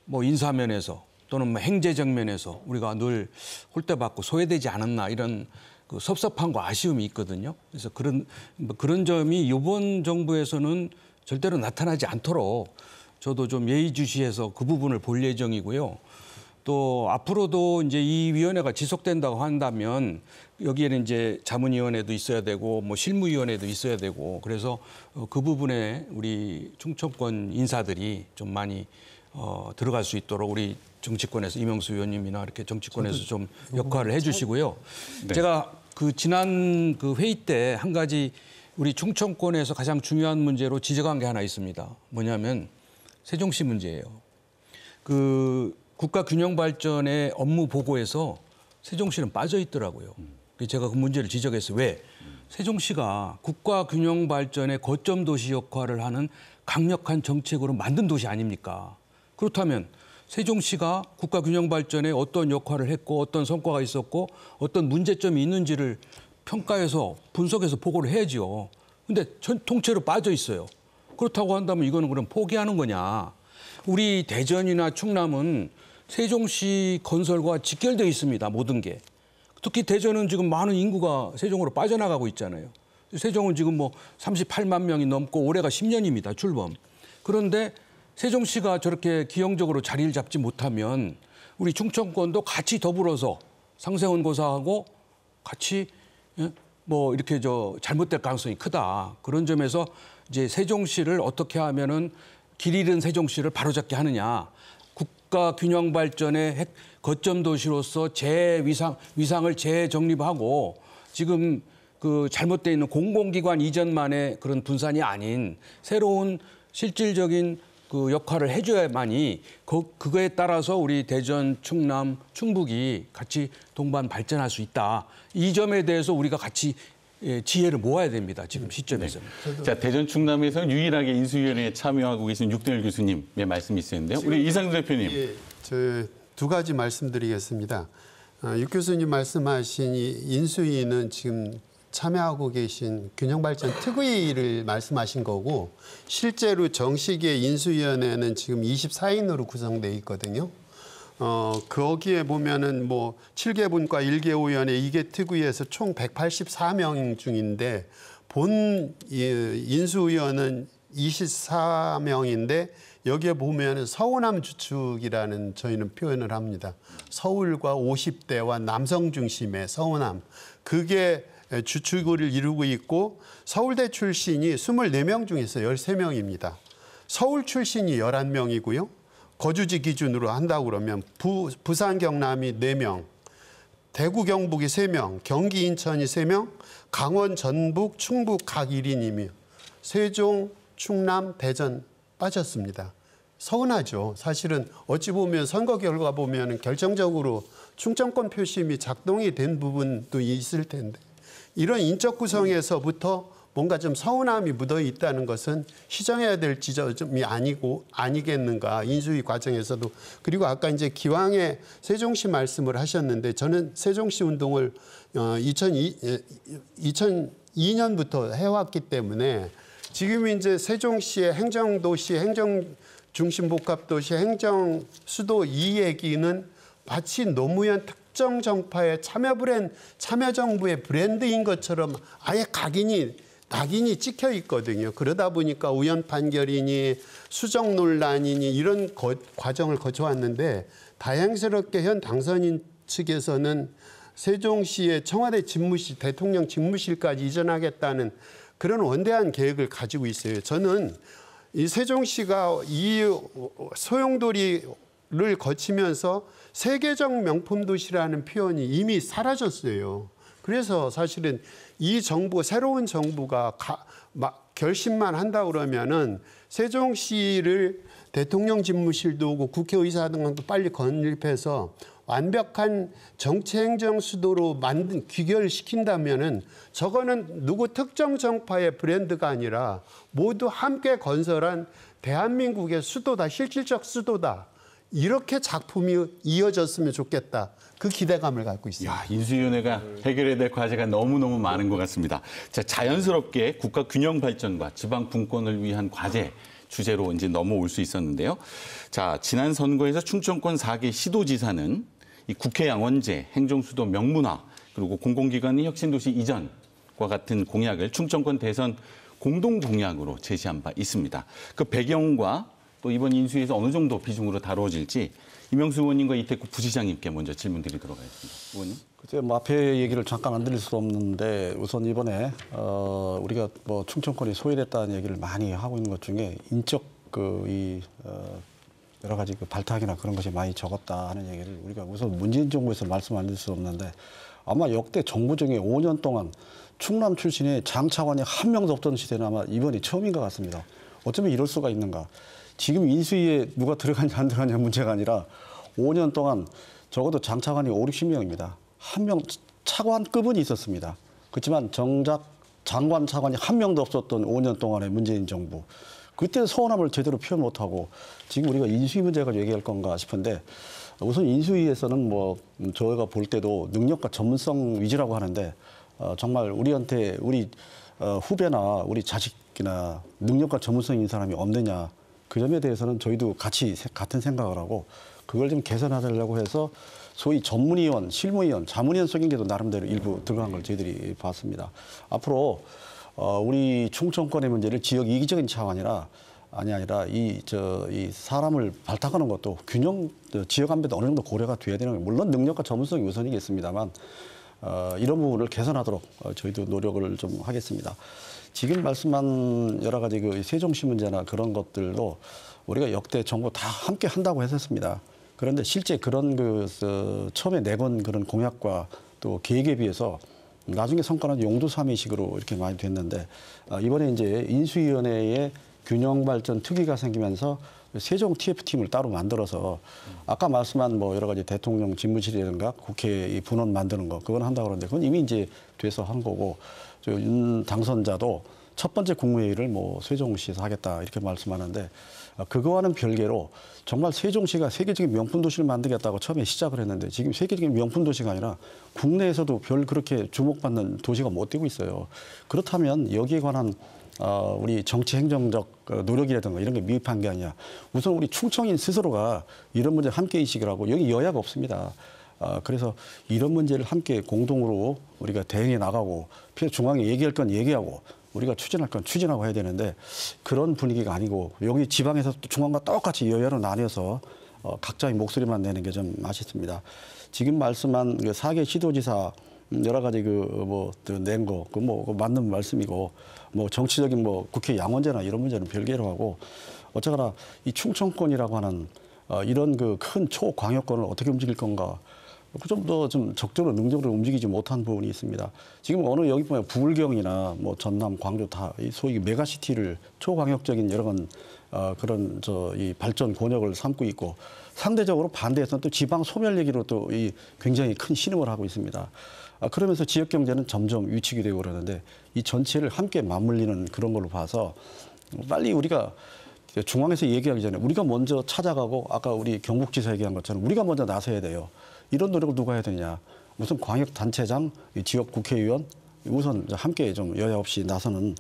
뭐 인사면에서 또는 뭐 행재적 면에서 우리가 늘 홀대받고 소외되지 않았나 이런 그 섭섭함과 아쉬움이 있거든요. 그래서 그런 점이 이번 정부에서는 절대로 나타나지 않도록 저도 좀 예의주시해서 그 부분을 볼 예정이고요. 또 앞으로도 이제 이 위원회가 지속된다고 한다면 여기에는 이제 자문위원회도 있어야 되고 뭐 실무위원회도 있어야 되고 그래서 그 부분에 우리 충청권 인사들이 좀 많이 들어갈 수 있도록 우리 정치권에서 이명수 의원님이나 이렇게 정치권에서 좀 역할을 해주시고요. 네. 제가 그 지난 그 회의 때 한 가지 우리 충청권에서 가장 중요한 문제로 지적한 게 하나 있습니다. 뭐냐면 세종시 문제예요. 그 국가균형발전의 업무 보고에서 세종시는 빠져 있더라고요. 제가 그 문제를 지적했어요. 왜? 세종시가 국가균형발전의 거점 도시 역할을 하는 강력한 정책으로 만든 도시 아닙니까? 그렇다면 세종시가 국가균형발전에 어떤 역할을 했고 어떤 성과가 있었고 어떤 문제점이 있는지를 평가해서 분석해서 보고를 해야죠. 근데 통째로 빠져 있어요. 그렇다고 한다면 이거는 그럼 포기하는 거냐? 우리 대전이나 충남은 세종시 건설과 직결되어 있습니다. 모든 게. 특히 대전은 지금 많은 인구가 세종으로 빠져나가고 있잖아요. 세종은 지금 뭐 38만 명이 넘고 올해가 10년입니다. 출범. 그런데 세종시가 저렇게 기형적으로 자리를 잡지 못하면 우리 충청권도 같이 더불어서 상생원 고사하고 같이 뭐 이렇게 잘못될 가능성이 크다. 그런 점에서 이제 세종시를 어떻게 하면은 길 잃은 세종시를 바로잡게 하느냐. 국가 균형 발전의 거점 도시로서 위상을 재정립하고 지금 그 잘못되어 있는 공공기관 이전만의 그런 분산이 아닌 새로운 실질적인 그 역할을 해줘야만이 그거에 따라서 우리 대전, 충남, 충북이 같이 동반 발전할 수 있다. 이 점에 대해서 우리가 같이 지혜를 모아야 됩니다. 지금 시점에서는. 네. 자, 대전 충남에서 유일하게 인수위원회에 참여하고 계신 육대열 교수님의 말씀이 있었는데요. 우리 이상도 대표님. 예, 저 두 가지 말씀드리겠습니다. 육 교수님 말씀하신 이 인수위는 지금 참여하고 계신 균형발전 특위를 말씀하신 거고 실제로 정식의 인수위원회는 지금 24인으로 구성돼 있거든요. 거기에 보면은 뭐 7개 분과 1개 위원회 2개 특위에서 총 184명 중인데 본 인수위원은 24명인데 여기에 보면은 서우남 주축이라는 저희는 표현을 합니다. 서울과 50대와 남성 중심의 서우남. 그게 주축을 이루고 있고 서울대 출신이 24명 중에서 13명입니다. 서울 출신이 11명이고요. 거주지 기준으로 한다고 그러면 부산 경남이 4명, 대구 경북이 3명, 경기 인천이 3명, 강원 전북 충북 각 1인이며 세종, 충남, 대전 빠졌습니다. 서운하죠. 사실은 어찌 보면 선거 결과 보면 결정적으로 충청권 표심이 작동이 된 부분도 있을 텐데 이런 인적 구성에서부터 뭔가 좀 서운함이 묻어 있다는 것은 시정해야 될 지점이 아니겠는가. 인수위 과정에서도. 그리고 아까 이제 기왕에 세종시 말씀을 하셨는데 저는 세종시 운동을 2002년부터 해왔기 때문에 지금 이제 세종시의 행정도시, 행정중심복합도시, 행정수도 이 얘기는 마치 노무현 특정 정파의 참여정부의 브랜드인 것처럼 아예 각인이 낙인이 찍혀 있거든요. 그러다 보니까 우연 판결이니 수정 논란이니 이런 과정을 거쳐왔는데 다행스럽게 현 당선인 측에서는 세종시의 청와대 집무실, 대통령 집무실까지 이전하겠다는 그런 원대한 계획을 가지고 있어요. 저는 이 세종시가 이 소용돌이를 거치면서 세계적 명품 도시라는 표현이 이미 사라졌어요. 그래서 사실은 이 정부, 새로운 정부가 결심만 한다 그러면은 세종시를 대통령 집무실도 오고 국회의사 등도 빨리 건립해서 완벽한 정치행정 수도로 귀결시킨다면은 저거는 누구 특정 정파의 브랜드가 아니라 모두 함께 건설한 대한민국의 수도다, 실질적 수도다. 이렇게 작품이 이어졌으면 좋겠다. 그 기대감을 갖고 있습니다. 야, 인수위원회가 해결해야 될 과제가 너무너무 많은 것 같습니다. 자, 자연스럽게 국가 균형 발전과 지방 분권을 위한 과제 주제로 이제 넘어올 수 있었는데요. 자, 지난 선거에서 충청권 4개 시도지사는 이 국회 양원제, 행정수도 명문화, 그리고 공공기관의 혁신도시 이전과 같은 공약을 충청권 대선 공동 공약으로 제시한 바 있습니다. 그 배경과 또 이번 인수위에서 어느 정도 비중으로 다뤄질지 이명수 의원님과 이태국 부시장님께 먼저 질문드리도록 하겠습니다. 의원님. 그때 뭐 앞에 얘기를 잠깐 안 드릴 수 없는데 우선 이번에 우리가 뭐 충청권이 소외됐다는 얘기를 많이 하고 있는 것 중에 인적 여러 가지 그 발탁이나 그런 것이 많이 적었다 하는 얘기를 우리가 우선 문재인 정부에서 말씀 안 드릴 수 없는데 아마 역대 정부 중에 5년 동안 충남 출신의 장차관이 한 명도 없던 시대는 아마 이번이 처음인 것 같습니다. 어쩌면 이럴 수가 있는가. 지금 인수위에 누가 들어가냐 안 들어가냐 문제가 아니라 5년 동안 적어도 장차관이 5, 60명입니다. 한 명 차관급은 있었습니다. 그렇지만 정작 장관 차관이 한 명도 없었던 5년 동안의 문재인 정부. 그때 서운함을 제대로 표현 못하고 지금 우리가 인수위 문제 가지고 얘기할 건가 싶은데 우선 인수위에서는 뭐 저희가 볼 때도 능력과 전문성 위주라고 하는데 정말 우리한테 우리 후배나 우리 자식이나 능력과 전문성 있는 사람이 없느냐. 그 점에 대해서는 저희도 같은 생각을 하고 그걸 좀 개선하려고 해서 소위 전문위원, 실무위원, 자문위원 속인 게도 나름대로 일부 들어간 걸 저희들이 봤습니다. 앞으로 우리 충청권의 문제를 지역 이기적인 차원이라 아니라 이 사람을 발탁하는 것도 균형 지역 안배도 어느 정도 고려가 돼야 되는 거예요. 물론 능력과 전문성이 우선이겠습니다만 이런 부분을 개선하도록 저희도 노력을 좀 하겠습니다. 지금 말씀한 여러 가지 그 세종시 문제나 그런 것들도 우리가 역대 정부 다 함께 한다고 했었습니다. 그런데 실제 그런 처음에 내건 그런 공약과 또 계획에 비해서 나중에 성과는 용두사미식으로 이렇게 많이 됐는데 이번에 이제 인수위원회에 균형발전 특위가 생기면서 세종 TF팀을 따로 만들어서 아까 말씀한 뭐 여러 가지 대통령 집무실이라든가 국회 분원 만드는 거 그건 한다고 그러는데 그건 이미 이제 돼서 한 거고 윤 당선자도 첫 번째 국무회의를 뭐 세종시에서 하겠다 이렇게 말씀하는데 그거와는 별개로 정말 세종시가 세계적인 명품 도시를 만들겠다고 처음에 시작을 했는데 지금 세계적인 명품 도시가 아니라 국내에서도 별 그렇게 주목받는 도시가 못 되고 있어요. 그렇다면 여기에 관한 우리 정치 행정적 노력이라든가 이런 게 미흡한 게 아니야. 우선 우리 충청인 스스로가 이런 문제 함께 인식을 하고 여기 여야가 없습니다. 그래서 이런 문제를 함께 공동으로 우리가 대응해 나가고 중앙에 얘기할 건 얘기하고 우리가 추진할 건 추진하고 해야 되는데 그런 분위기가 아니고 여기 지방에서 중앙과 똑같이 여야로 나뉘어서 각자의 목소리만 내는 게 좀 아쉽습니다. 지금 말씀한 그 4개 시도지사 여러 가지 낸 거 맞는 말씀이고 뭐 정치적인 뭐 국회 양원제나 이런 문제는 별개로 하고 어쨌거나 이 충청권이라고 하는 이런 그 큰 초광역권을 어떻게 움직일 건가 좀 더 좀 적절한 능력으로 움직이지 못한 부분이 있습니다. 지금 어느 여기 보면 부울경이나 뭐 전남, 광주 다 소위 메가시티를 초광역적인 여러 그런 이 발전 권역을 삼고 있고 상대적으로 반대에서는 또 지방 소멸 얘기로 또 이 굉장히 큰 신음을 하고 있습니다. 그러면서 지역 경제는 점점 위축이 되고 그러는데 이 전체를 함께 맞물리는 그런 걸로 봐서 빨리 우리가 중앙에서 얘기하기 전에 우리가 먼저 찾아가고 아까 우리 경북지사 얘기한 것처럼 우리가 먼저 나서야 돼요. 이런 노력을 누가 해야 되냐. 우선 광역단체장, 지역 국회의원 우선 함께 좀 여야 없이 나서는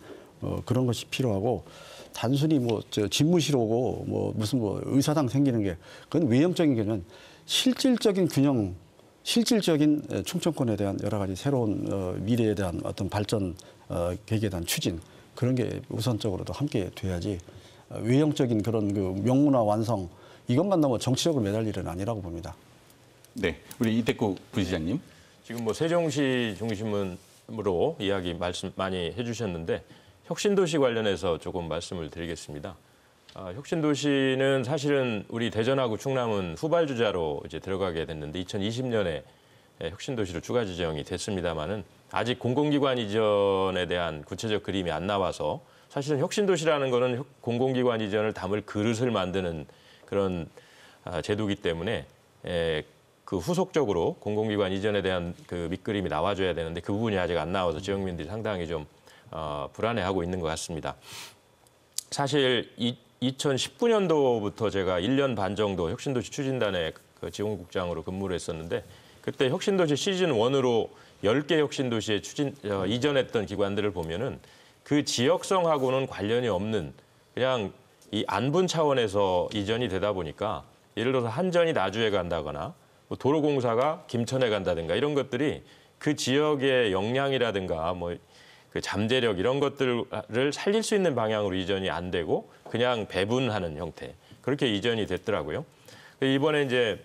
그런 것이 필요하고 단순히 집무실 오고 무슨 의사당 생기는 게 그건 외형적인 개념 실질적인 균형 실질적인 충청권에 대한 여러 가지 새로운 미래에 대한 어떤 발전 계획에 대한 추진 그런 게 우선적으로도 함께 돼야지 외형적인 그런 그 명문화 완성 이것만 너무 정치적으로 매달 일은 아니라고 봅니다. 네, 우리 이태국 부시장님. 지금 뭐 세종시 중심으로 말씀 많이 해주셨는데 혁신도시 관련해서 조금 말씀을 드리겠습니다. 혁신도시는 사실은 우리 대전하고 충남은 후발주자로 이제 들어가게 됐는데 2020년에 혁신도시로 추가 지정이 됐습니다만은 아직 공공기관 이전에 대한 구체적 그림이 안 나와서 사실은 혁신도시라는 거는 공공기관 이전을 담을 그릇을 만드는 그런 제도이기 때문에 그 후속적으로 공공기관 이전에 대한 그 밑그림이 나와줘야 되는데 그 부분이 아직 안 나와서 지역민들이 상당히 좀 불안해하고 있는 것 같습니다. 사실 2019년도부터 제가 1년 반 정도 혁신도시 추진단의 그 지원국장으로 근무를 했었는데 그때 혁신도시 시즌 1으로 10개 혁신도시에 이전했던 기관들을 보면은 그 지역성하고는 관련이 없는 그냥 이 안분 차원에서 이전이 되다 보니까 예를 들어서 한전이 나주에 간다거나 뭐 도로공사가 김천에 간다든가 이런 것들이 그 지역의 역량이라든가 뭐 그 잠재력 이런 것들을 살릴 수 있는 방향으로 이전이 안 되고 그냥 배분하는 형태 그렇게 이전이 됐더라고요. 이번에 이제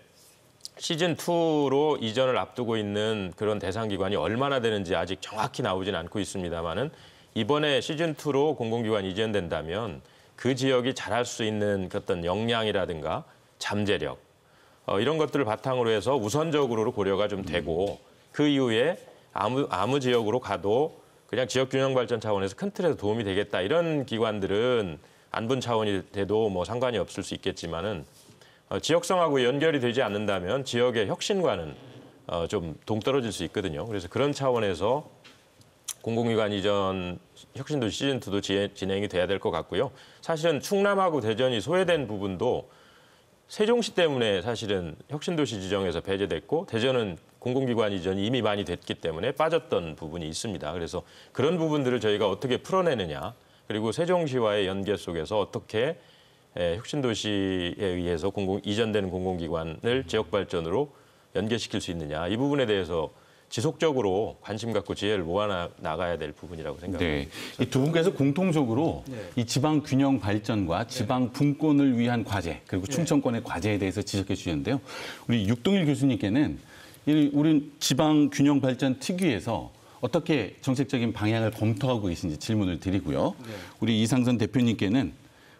시즌 2로 이전을 앞두고 있는 그런 대상 기관이 얼마나 되는지 아직 정확히 나오진 않고 있습니다만은 이번에 시즌 2로 공공기관 이전된다면 그 지역이 잘할 수 있는 어떤 역량이라든가 잠재력 이런 것들을 바탕으로 해서 우선적으로 고려가 좀 되고 그 이후에 아무 지역으로 가도 그냥 지역 균형 발전 차원에서 큰 틀에서 도움이 되겠다 이런 기관들은 안분 차원이 돼도 뭐 상관이 없을 수 있겠지만은 지역성하고 연결이 되지 않는다면 지역의 혁신과는 좀 동떨어질 수 있거든요. 그래서 그런 차원에서 공공기관 이전 혁신도시 시즌 2도 진행이 돼야 될 것 같고요. 사실은 충남하고 대전이 소외된 부분도 세종시 때문에 사실은 혁신도시 지정에서 배제됐고 대전은 공공기관 이전이 이미 많이 됐기 때문에 빠졌던 부분이 있습니다. 그래서 그런 부분들을 저희가 어떻게 풀어내느냐 그리고 세종시와의 연계 속에서 어떻게 혁신도시에 의해서 이전되는 공공기관을 지역발전으로 연계시킬 수 있느냐 이 부분에 대해서 지속적으로 관심 갖고 지혜를 모아 나가야 될 부분이라고 생각합니다. 네, 이 두 분께서 공통적으로 이 지방 균형 발전과 지방 분권을 위한 과제 그리고 충청권의 과제에 대해서 지적해 주셨는데요. 우리 육동일 교수님께는 우리 지방 균형 발전 특위에서 어떻게 정책적인 방향을 검토하고 계신지 질문을 드리고요. 우리 이상선 대표님께는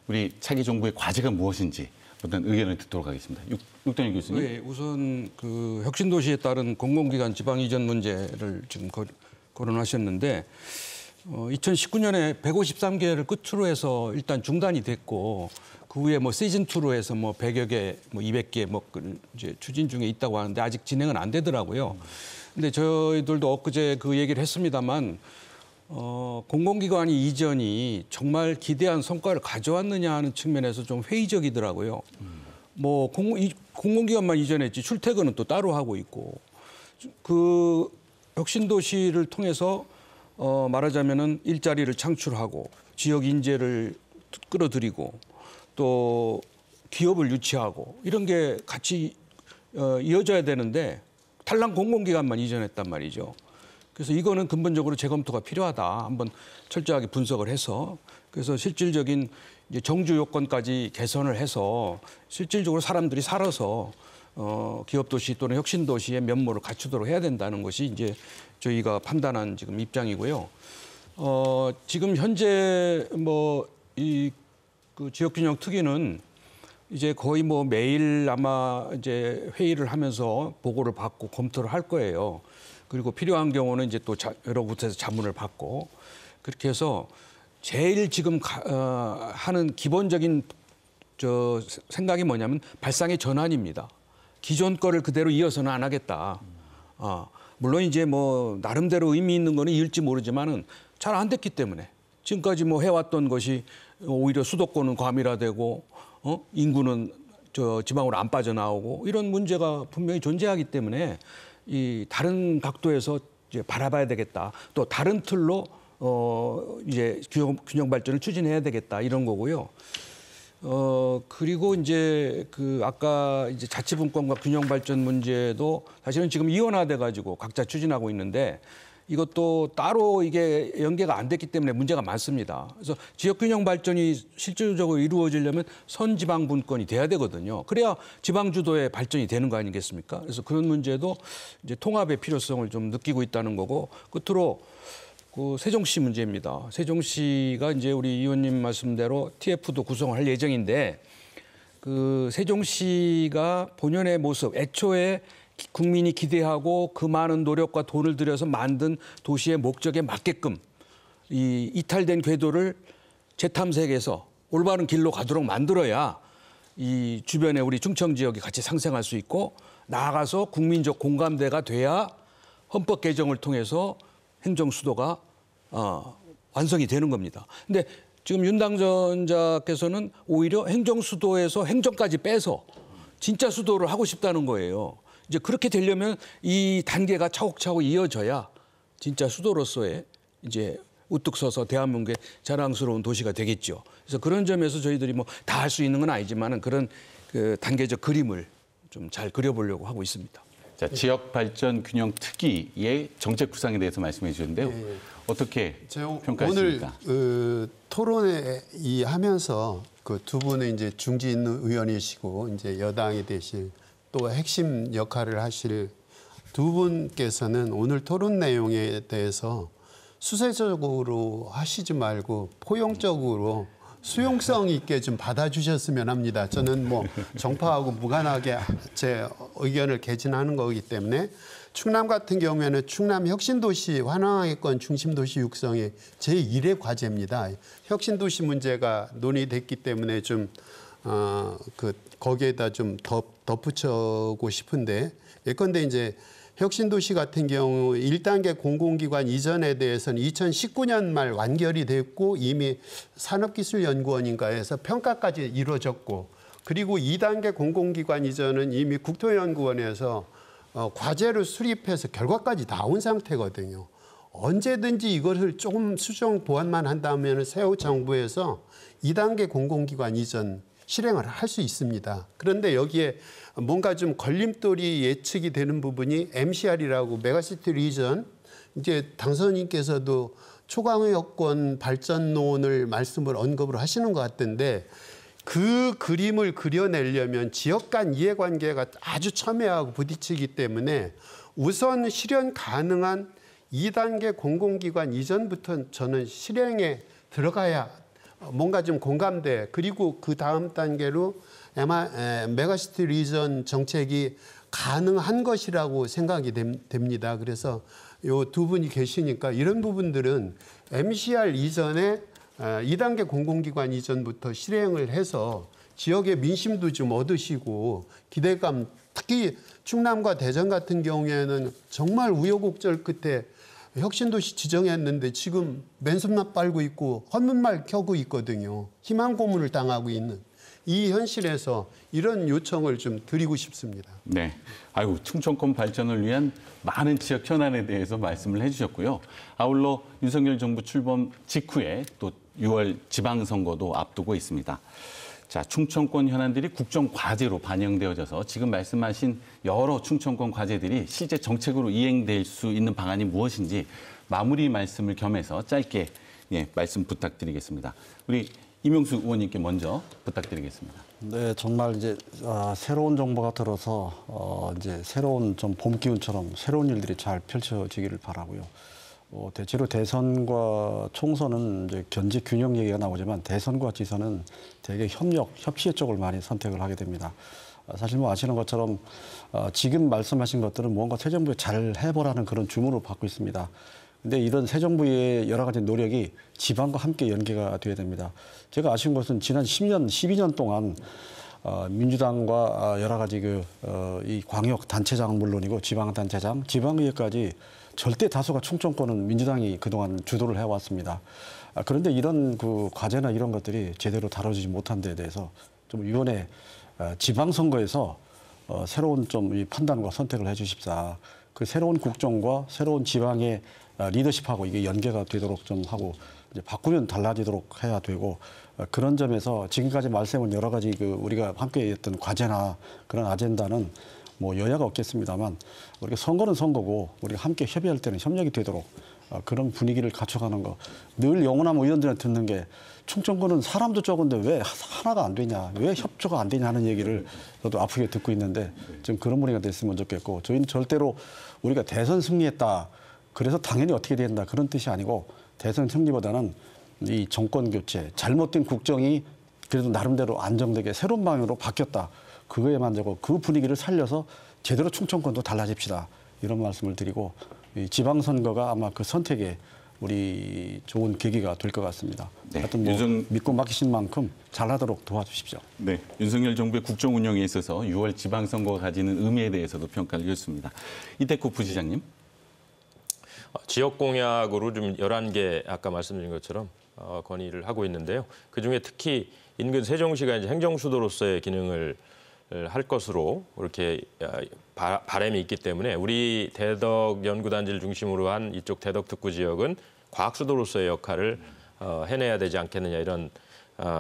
우리 차기 정부의 과제가 무엇인지 어떤 의견을 듣도록 하겠습니다. 육동일 교수님. 네, 우선 그 혁신도시에 따른 공공기관 지방 이전 문제를 지금 거론하셨는데 2019년에 153개를 끝으로 해서 일단 중단이 됐고 그 후에 뭐 시즌 2로 해서 뭐 100여 개, 뭐 200개 뭐 이제 추진 중에 있다고 하는데 아직 진행은 안 되더라고요. 근데 저희들도 엊그제 그 얘기를 했습니다만 공공기관이 이전이 정말 기대한 성과를 가져왔느냐 하는 측면에서 좀 회의적이더라고요. 뭐 공공기관만 이전했지 출퇴근은 또 따로 하고 있고 그 혁신도시를 통해서 말하자면은 일자리를 창출하고 지역 인재를 끌어들이고 또 기업을 유치하고 이런 게 같이 이어져야 되는데 탈랑 공공기관만 이전했단 말이죠. 그래서 이거는 근본적으로 재검토가 필요하다. 한번 철저하게 분석을 해서 그래서 실질적인 이제 정주 요건까지 개선을 해서 실질적으로 사람들이 살아서 기업도시 또는 혁신도시의 면모를 갖추도록 해야 된다는 것이 이제 저희가 판단한 지금 입장이고요. 지금 현재 뭐 이 그 지역균형 특위는 이제 거의 뭐 매일 아마 이제 회의를 하면서 보고를 받고 검토를 할 거예요. 그리고 필요한 경우는 이제 또 여러 곳에서 자문을 받고 그렇게 해서 제일 지금 하는 기본적인 생각이 뭐냐면 발상의 전환입니다. 기존 거를 그대로 이어서는 안 하겠다. 물론 이제 뭐 나름대로 의미 있는 거는 이을지 모르지만은 잘 안 됐기 때문에 지금까지 뭐 해왔던 것이 오히려 수도권은 과밀화되고 인구는 지방으로 안 빠져나오고 이런 문제가 분명히 존재하기 때문에 이 다른 각도에서 이제 바라봐야 되겠다. 또 다른 틀로 이제 균형 발전을 추진해야 되겠다 이런 거고요. 그리고 이제 그 아까 이제 자치분권과 균형 발전 문제도 사실은 지금 이원화돼 가지고 각자 추진하고 있는데 이것도 따로 이게 연계가 안 됐기 때문에 문제가 많습니다. 그래서 지역 균형 발전이 실질적으로 이루어지려면 선지방 분권이 돼야 되거든요. 그래야 지방 주도의 발전이 되는 거 아니겠습니까? 그래서 그런 문제도 이제 통합의 필요성을 좀 느끼고 있다는 거고, 끝으로 그 세종시 문제입니다. 세종시가 이제 우리 의원님 말씀대로 TF도 구성을 할 예정인데, 그 세종시가 본연의 모습, 애초에 국민이 기대하고 그 많은 노력과 돈을 들여서 만든 도시의 목적에 맞게끔 이 이탈된 궤도를 재탐색해서 올바른 길로 가도록 만들어야 이 주변에 우리 충청 지역이 같이 상생할 수 있고, 나아가서 국민적 공감대가 돼야 헌법 개정을 통해서 행정 수도가 완성이 되는 겁니다. 근데 지금 윤당전자께서는 오히려 행정 수도에서 행정까지 빼서 진짜 수도를 하고 싶다는 거예요. 이제 그렇게 되려면 이 단계가 차곡차곡 이어져야 진짜 수도로서의 이제 우뚝 서서 대한민국의 자랑스러운 도시가 되겠죠. 그래서 그런 점에서 저희들이 뭐 다 할 수 있는 건 아니지만은 그런 그 단계적 그림을 좀 잘 그려보려고 하고 있습니다. 자, 지역 발전 균형 특위의 정책 구상에 대해서 말씀해 주셨는데요. 어떻게 평가하십니까? 오늘 토론회 이 하면서 그 두 분은 이제 중진 의원이시고 이제 여당이 되실 또 핵심 역할을 하실 두 분께서는 오늘 토론 내용에 대해서 수세적으로 하시지 말고 포용적으로 수용성 있게 좀 받아주셨으면 합니다. 저는 뭐 정파하고 무관하게 제 의견을 개진하는 거기 때문에 충남 같은 경우에는 충남 혁신도시 환왕하겠건 중심도시 육성이 제1의 과제입니다. 혁신도시 문제가 논의됐기 때문에 좀 거기에다 좀 덧붙여고 싶은데, 예컨대 이제 혁신도시 같은 경우 1단계 공공기관 이전에 대해서는 2019년 말 완결이 됐고 이미 산업기술연구원인가에서 평가까지 이루어졌고, 그리고 2단계 공공기관 이전은 이미 국토연구원에서 과제를 수립해서 결과까지 나온 상태거든요. 언제든지 이것을 조금 수정 보완만 한다면 새우 정부에서 2단계 공공기관 이전 실행을 할 수 있습니다. 그런데 여기에 뭔가 좀 걸림돌이 예측이 되는 부분이 MCR이라고 메가시티 리전, 이제 당선인께서도 초강력권 발전론을 말씀을 언급을 하시는 것 같은데, 그 그림을 그려내려면 지역 간 이해관계가 아주 첨예하고 부딪히기 때문에 우선 실현 가능한 2단계 공공기관 이전부터 저는 실행에 들어가야 뭔가 좀 공감대, 그리고 그 다음 단계로 아마 메가시티 리전 정책이 가능한 것이라고 생각이 됩니다. 그래서 요 두 분이 계시니까 이런 부분들은 MCR 이전에 2단계 공공기관 이전부터 실행을 해서 지역의 민심도 좀 얻으시고 기대감, 특히 충남과 대전 같은 경우에는 정말 우여곡절 끝에 혁신도시 지정했는데 지금 맨손만 빨고 있고 헌문말 켜고 있거든요. 희망 고문을 당하고 있는 이 현실에서 이런 요청을 좀 드리고 싶습니다. 네, 아이고 충청권 발전을 위한 많은 지역 현안에 대해서 말씀을 해주셨고요. 아울러 윤석열 정부 출범 직후에 또 6월 지방선거도 앞두고 있습니다. 자, 충청권 현안들이 국정 과제로 반영되어져서 지금 말씀하신 여러 충청권 과제들이 실제 정책으로 이행될 수 있는 방안이 무엇인지 마무리 말씀을 겸해서 짧게 말씀 부탁드리겠습니다. 우리 이명수 의원님께 먼저 부탁드리겠습니다. 네, 정말 이제 새로운 정부가 들어서 이제 새로운 좀 봄 기운처럼 새로운 일들이 잘 펼쳐지기를 바라고요. 대체로 대선과 총선은 이제 견제 균형 얘기가 나오지만 대선과 지선은 되게 협력, 협치의 쪽을 많이 선택을 하게 됩니다. 사실 뭐 아시는 것처럼 지금 말씀하신 것들은 뭔가 새 정부에 잘 해보라는 그런 주문을 받고 있습니다. 근데 이런 새 정부의 여러 가지 노력이 지방과 함께 연계가 돼야 됩니다. 제가 아쉬운 것은 지난 10년, 12년 동안 민주당과 여러 가지 이 광역 단체장은 물론이고 지방 단체장, 지방의회까지 절대 다수가 충청권은 민주당이 그동안 주도를 해왔습니다. 그런데 이런 그 과제나 이런 것들이 제대로 다뤄지지 못한 데에 대해서 좀 이번에 지방선거에서 새로운 좀 이 판단과 선택을 해 주십사. 그 새로운 국정과 새로운 지방의 리더십하고 이게 연계가 되도록 좀 하고 이제 바꾸면 달라지도록 해야 되고 그런 점에서 지금까지 말씀은 여러 가지 우리가 함께 했던 과제나 그런 아젠다는 뭐 여야가 없겠습니다만 우리가 선거는 선거고 우리가 함께 협의할 때는 협력이 되도록 그런 분위기를 갖춰가는 거. 늘 영호남 의원들한테 듣는 게 충청권은 사람도 적은데 왜 하나가 안 되냐, 왜 협조가 안 되냐 하는 얘기를 저도 아프게 듣고 있는데 좀 그런 분위기가 됐으면 좋겠고 저희는 절대로 우리가 대선 승리했다. 그래서 당연히 어떻게 된다 그런 뜻이 아니고 대선 승리보다는 이 정권 교체, 잘못된 국정이 그래도 나름대로 안정되게 새로운 방향으로 바뀌었다. 그거에 만족하고 그 분위기를 살려서 제대로 충청권도 달라집시다. 이런 말씀을 드리고 이 지방선거가 아마 그 선택에 우리 좋은 계기가 될 것 같습니다. 네. 하여튼 뭐 믿고 맡기신 만큼 잘하도록 도와주십시오. 네, 윤석열 정부의 국정 운영에 있어서 6월 지방선거가 가지는 의미에 대해서도 평가를 해주셨습니다. 이태국 부시장님. 지역 공약으로 좀 11개 아까 말씀드린 것처럼 건의를 하고 있는데요. 그중에 특히 인근 세종시가 이제 행정수도로서의 기능을 할 것으로 이렇게 바람이 있기 때문에 우리 대덕 연구단지를 중심으로 한 이쪽 대덕 특구 지역은 과학수도로서의 역할을 해내야 되지 않겠느냐 이런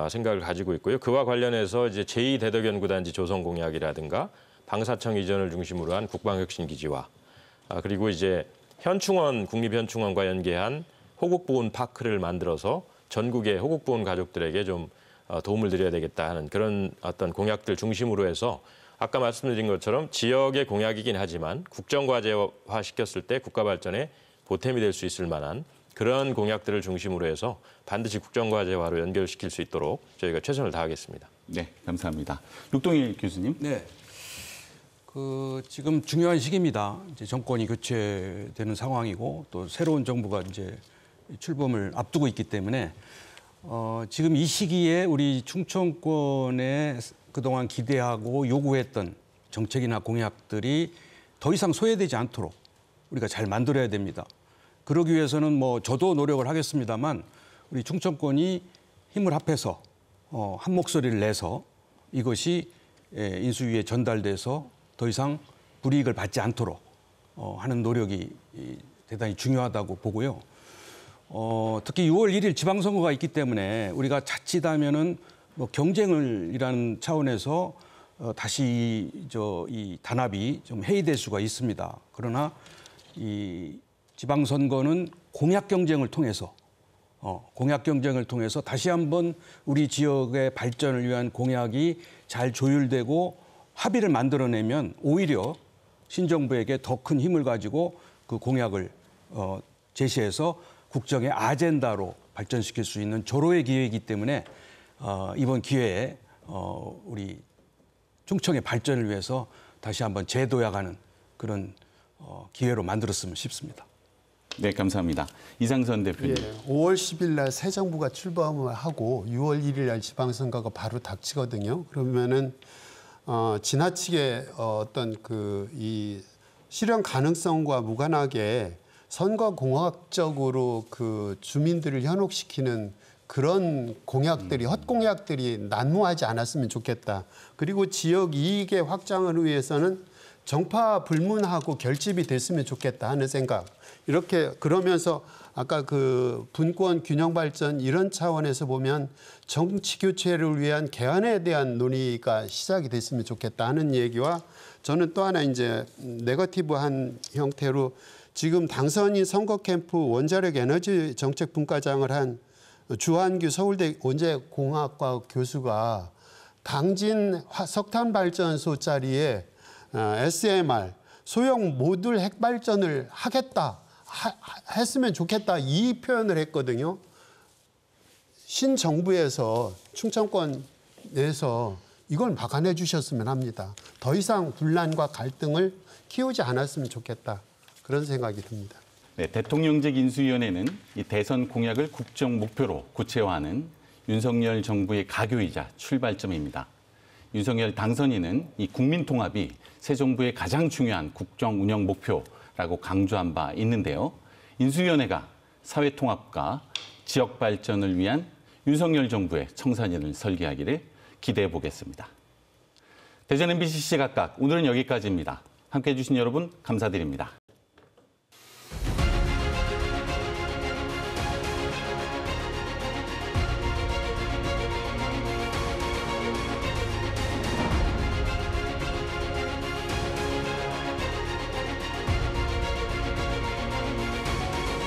생각을 가지고 있고요. 그와 관련해서 이제 제2대덕 연구단지 조성 공약이라든가 방사청 이전을 중심으로 한 국방혁신기지와 그리고 이제 현충원 국립현충원과 연계한 호국보훈 파크를 만들어서 전국의 호국보훈 가족들에게 좀 도움을 드려야 되겠다 하는 그런 어떤 공약들 중심으로 해서 아까 말씀드린 것처럼 지역의 공약이긴 하지만 국정과제화 시켰을 때 국가 발전에 보탬이 될 수 있을 만한 그런 공약들을 중심으로 해서 반드시 국정과제화로 연결시킬 수 있도록 저희가 최선을 다하겠습니다. 네, 감사합니다. 육동일 교수님. 네. 지금 중요한 시기입니다. 이제 정권이 교체되는 상황이고 또 새로운 정부가 이제 출범을 앞두고 있기 때문에 지금 이 시기에 우리 충청권에 그동안 기대하고 요구했던 정책이나 공약들이 더 이상 소외되지 않도록 우리가 잘 만들어야 됩니다. 그러기 위해서는 뭐 저도 노력을 하겠습니다만 우리 충청권이 힘을 합해서 한 목소리를 내서 이것이 인수위에 전달돼서 더 이상 불이익을 받지 않도록 하는 노력이 대단히 중요하다고 보고요. 특히 6월 1일 지방선거가 있기 때문에 우리가 자칫하면은 뭐 경쟁을이라는 차원에서 다시 이 단합이 좀 해이될 수가 있습니다. 그러나 이 지방선거는 공약 경쟁을 통해서 다시 한번 우리 지역의 발전을 위한 공약이 잘 조율되고 합의를 만들어내면 오히려 신정부에게 더 큰 힘을 가지고 그 공약을 제시해서 국정의 아젠다로 발전시킬 수 있는 조로의 기회이기 때문에 이번 기회에 우리 충청의 발전을 위해서 다시 한번 재도약하는 그런 기회로 만들었으면 싶습니다. 네, 감사합니다. 이상선 대표님. 5월 10일 날 새 정부가 출범을 하고 6월 1일 날 지방선거가 바로 닥치거든요. 그러면은 지나치게 어떤 이 실현 가능성과 무관하게 선거공학적으로 그 주민들을 현혹시키는 그런 공약들이 헛공약들이 난무하지 않았으면 좋겠다. 그리고 지역 이익의 확장을 위해서는 정파 불문하고 결집이 됐으면 좋겠다 하는 생각. 이렇게 그러면서 아까 그 분권 균형 발전 이런 차원에서 보면 정치 교체를 위한 개헌에 대한 논의가 시작이 됐으면 좋겠다 하는 얘기와 저는 또 하나 이제 네거티브한 형태로 지금 당선인 선거 캠프 원자력 에너지 정책 분과장을 한 주한규 서울대 원자공학과 교수가 당진 석탄 발전소 자리에 SMR 소형 모듈 핵발전을 하겠다 했으면 좋겠다 이 표현을 했거든요. 신정부에서 충청권 내에서 이걸 막아내 주셨으면 합니다. 더 이상 분란과 갈등을 키우지 않았으면 좋겠다. 그런 생각이 듭니다. 네, 대통령직 인수위원회는 이 대선 공약을 국정 목표로 구체화하는 윤석열 정부의 가교이자 출발점입니다. 윤석열 당선인은 이 국민 통합이 새 정부의 가장 중요한 국정 운영 목표라고 강조한 바 있는데요. 인수위원회가 사회 통합과 지역 발전을 위한 윤석열 정부의 청사진을 설계하기를 기대해 보겠습니다. 대전 MBC 시각각 오늘은 여기까지입니다. 함께해 주신 여러분 감사드립니다.